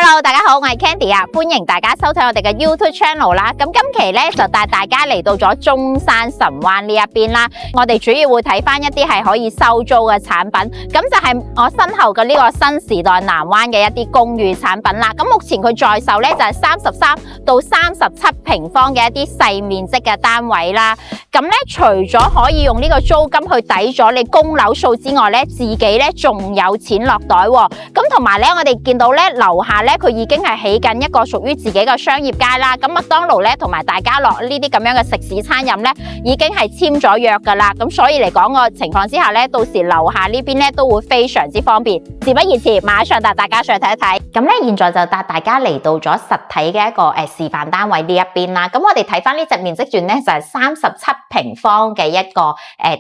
Hello， 大家好，我係 Candy 啊，歡迎大家收睇我哋嘅 YouTube channel 啦。咁今期咧就帶大家嚟到咗中山神灣呢一邊啦。我哋主要會睇翻一啲係可以收租嘅產品，咁就係我身後嘅呢個新時代南灣嘅一啲公寓產品啦。咁目前佢在售咧就係33到37平方嘅一啲細面積嘅單位啦。咁咧除咗可以用呢個租金去抵咗你供樓數之外咧，自己咧仲有錢落袋喎。咁同埋咧，我哋見到咧樓下咧佢已經係起緊一個屬於自己嘅商業街啦。咁麥當勞咧同埋大家樂呢啲咁樣嘅食肆餐飲咧，已經係簽咗約噶啦。咁所以嚟講個情況之下咧，到時樓下呢邊咧都會非常之方便。事不宜遲，馬上帶大家上去睇一睇。咁咧現在就帶大家嚟到咗實體嘅一個示範單位呢一邊啦。咁我哋睇翻呢隻面積轉咧就係37平方嘅一個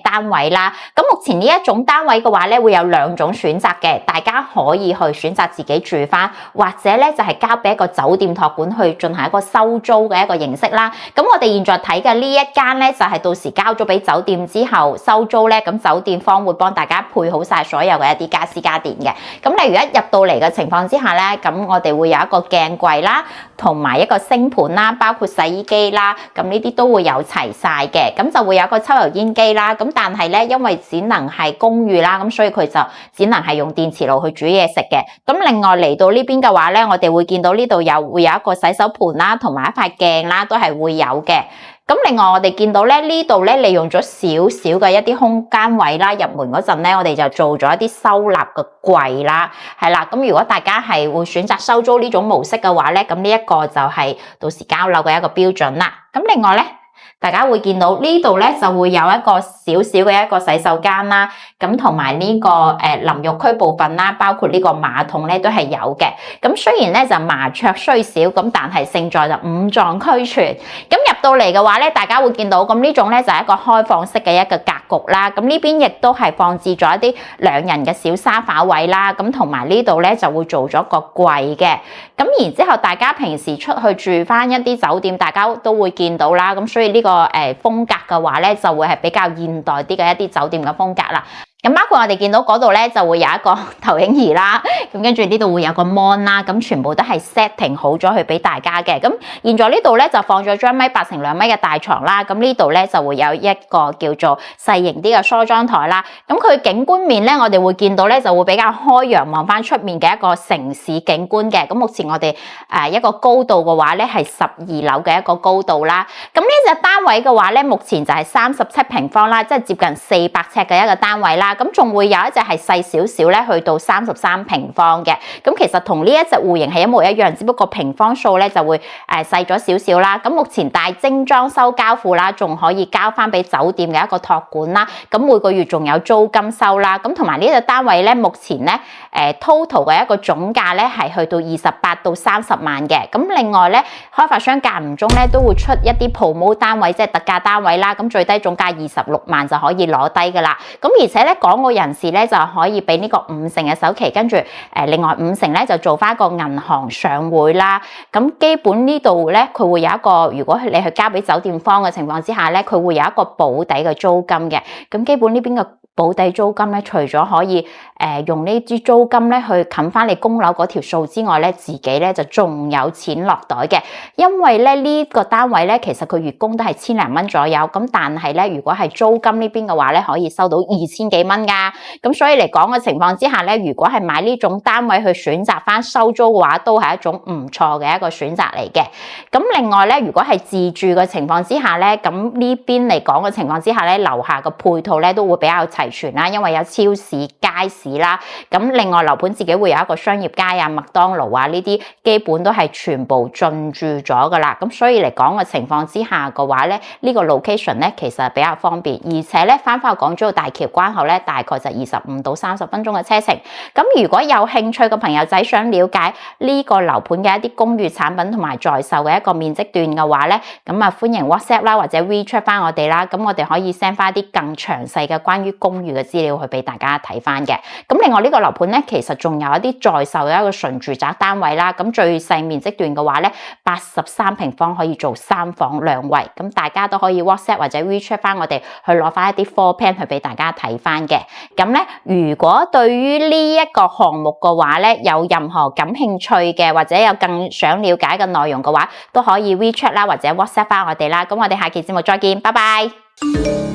單位啦。咁目前呢一種單位嘅話咧會有兩種選擇嘅，大家可以去選擇自己住翻，或者咧就係交俾一個酒店託管去進行一個收租嘅一個形式啦。咁我哋現在睇嘅呢一間咧就係到時交咗俾酒店之後收租咧，咁酒店方會幫大家配好晒所有嘅一啲家私家電嘅。咁例如一入到嚟嘅情況之下咧，咁我哋會有一個鏡櫃啦，同埋一個星盤啦，包括洗衣機啦，咁呢啲都會有齊晒嘅。咁就會有一個抽油煙機啦。咁但係咧，因為只能係公寓啦，咁所以佢就只能係用電磁爐去煮嘢食嘅。咁另外嚟到呢邊嘅話咧，我哋會見到呢度會有一個洗手盤啦，同埋一塊鏡啦，都係會有嘅。咁另外我哋見到咧呢度咧利用咗少少嘅一啲空間位啦，入門嗰陣咧我哋就做咗一啲收納嘅櫃啦，係啦。咁如果大家係會選擇收租呢種模式嘅話咧，咁呢一個就係到時交樓嘅一個標準啦。咁另外咧，大家會見到呢度咧就會有一個少少嘅一個洗手間啦，咁同埋呢個淋浴區部分啦，包括呢個馬桶咧都係有嘅。咁雖然咧就麻雀雖小，咁但係勝在就五臟俱全。咁入到嚟嘅話咧，大家會見到咁呢種咧就係一個開放式嘅一個格局啦。咁呢邊亦都係放置咗一啲兩人嘅小沙發位啦。咁同埋呢度咧就會做咗個櫃嘅。咁然之後大家平時出去住翻一啲酒店，大家都會見到啦。咁所以呢個風格嘅話咧，就會係比較現代啲嘅一啲酒店嘅風格啦。咁包括我哋見到嗰度咧就會有一個投影儀啦，咁跟住呢度會有個 mon 啦，咁全部都係 setting 好咗去俾大家嘅。咁現在呢度咧就放咗張8乘2米嘅大床啦，咁呢度咧就會有一個叫做細型啲嘅梳妝台啦。咁佢景觀面咧，我哋會見到咧就會比較開揚，望翻出面嘅一個城市景觀嘅。咁目前我哋一個高度嘅話咧係12樓嘅一個高度啦。咁呢隻單位嘅話咧，目前就係37平方啦，即係接近400尺嘅一個單位啦。咁仲會有一隻係細少少咧，去到33平方嘅。咁其實同呢一隻戶型係一模一樣，只不過平方數咧就會細咗少少啦。咁目前帶精裝修交付啦，仲可以交翻俾酒店嘅一個託管啦。咁每個月仲有租金收啦。咁同埋呢隻單位咧，目前咧total 嘅一個總價咧係去到28到30萬嘅。咁另外咧，開發商間唔中咧都會出一啲 promo 單位，即係特價單位啦。咁最低總價26萬就可以攞低噶啦。咁而且咧，港澳人士咧就可以俾呢個5成嘅首期，跟住另外5成咧就做翻一個銀行上會啦。咁基本呢度咧，佢會有一個，如果你去交俾酒店方嘅情況之下咧，佢會有一個保底嘅租金嘅。咁基本呢邊嘅保底租金咧，除咗可以用呢啲租金咧去冚翻你供樓嗰條數之外咧，自己咧就仲有錢落袋嘅。因為咧呢個單位咧，其實佢月供都係千零蚊左右，咁但係咧如果係租金呢邊嘅話咧，可以收到2000幾蚊噶。咁所以嚟講嘅情況之下咧，如果係買呢種單位去選擇翻收租嘅話，都係一種唔錯嘅一個選擇嚟嘅。咁另外咧，如果係自住嘅情況之下咧，咁呢邊嚟講嘅情況之下咧，樓下嘅配套咧都會比較齊全啦，因為有超市、街市啦。咁另外樓盤自己會有一個商業街啊、麥當勞啊呢啲，基本都係全部進駐咗噶啦。咁所以嚟講嘅情況之下嘅話咧，呢個 location 咧其實係比較方便，而且咧翻返去港珠澳大橋關口咧，大概就25到30分鐘嘅車程。咁如果有興趣嘅朋友仔想了解呢個樓盤嘅一啲公寓產品同埋在售嘅一個面積段嘅話咧，咁歡迎 WhatsApp 啦或者 WeChat 翻我哋啦，咁我哋可以 send 翻啲更詳細嘅關於公充裕嘅資料去俾大家睇翻嘅。咁另外呢個樓盤咧，其實仲有一啲在售嘅一個純住宅單位啦。咁最細面積段嘅話咧，83平方可以做3房2衛。咁大家都可以 WhatsApp 或者 WeChat 翻我哋去攞翻一啲 floor plan 去俾大家睇翻嘅。咁咧，如果對於呢一個項目嘅話咧，有任何感興趣嘅或者有更想了解嘅內容嘅話，都可以 WeChat 啦或者 WhatsApp 翻我哋啦。咁我哋下期節目再見，拜拜。